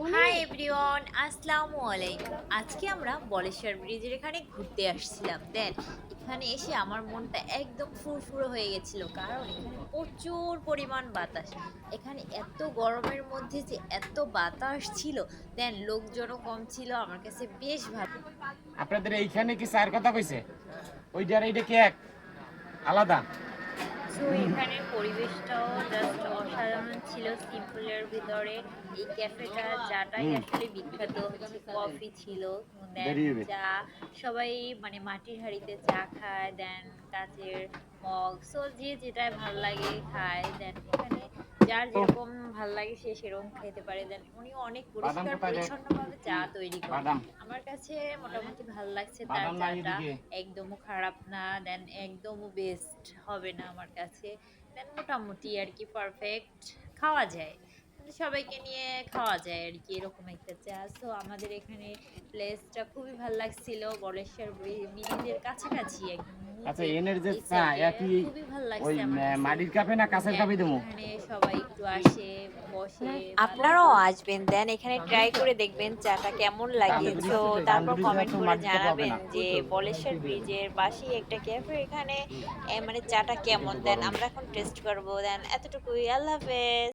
Hi everyone, আসসালামু আলাইকুম। আজকে আমরা বলেশ্বর ব্রিজের এখানে ঘুরতে আসছিলাম। দেন এখানে এসে আমার মনটা একদম ফুরফুরে হয়ে গেছিল, কারণ এখানে প্রচুর পরিমাণ বাতাস। এখানে এত গরমের মধ্যে যে এত বাতাস ছিল, দেন লোকজনও কম ছিল, আমার কাছে বেশ ভালো। আপনাদের এইখানে কি চায়ের কথা কইছে? ওইটার এইটা কি এক আলাদা? সো এখানের পরিবেশটাও জাস্ট অসাধারণ ছিল, সিম্পলের ভিতরে। এই ক্যাফেটা চাটাই হুম, আসলে বিখ্যাত, হচ্ছে কফি ছিল, দেন ভেরি গুড। চা। সবাই মানে মাটির হাঁড়িতে চা খায়, দেন কাচের মগ, সো যে যেটাই ভাল লাগে খায়। দেন এখানে যার যেরকম ভাল লাগে সে সেরকম খেতে পারে। দেন উনি অনেক বাদাম পরিষ্কার কোথায় রে? পরিচ্ছন্নভাবে চা তৈরি করে। বাদাম আমার কাছে মোটামুটি ভাল লাগছে তার বাদাম নাই চাটা। এদিকে। একদমও খারাপ না, দেন একদমও বেস্ট হবে না আমার কাছে। দেন মোটামুটি আর কি পারফেক্ট, খাওয়া যায়, কিন্তু সবাইকে নিয়ে খাওয়া যায় আর কি, এরকম একটা চা। সো আমাদের এখানে প্লেসটা খুবই ভালো লাগছিল, বলেশ্বর ব্রিজের কাছাকাছি একদম আচ্ছা, নিচে এনের যে এই চা সাইডে। কি খুবই ভালো ওই লাগছে আমার কাছে। মাটির কাপে না কাঁচের দেন কাপে দেবো? এখানে সবাই একটু আসে, বসে। আপনারাও আসবেন, দেন এখানে ট্রাই করে দেখবেন চাটা কেমন লাগে। সো তারপর তান্দুরিটা কমেন্ট তো করে মাটির কাপে হবে জানাবেন না। যে বলেশ্বর ব্রিজের পাশেই একটা ক্যাফে, এখানে মানে চাটা কেমন। দেন আমরা এখন টেস্ট করবো। দেন এতটুকুই, আল্লাহ হাফেজ।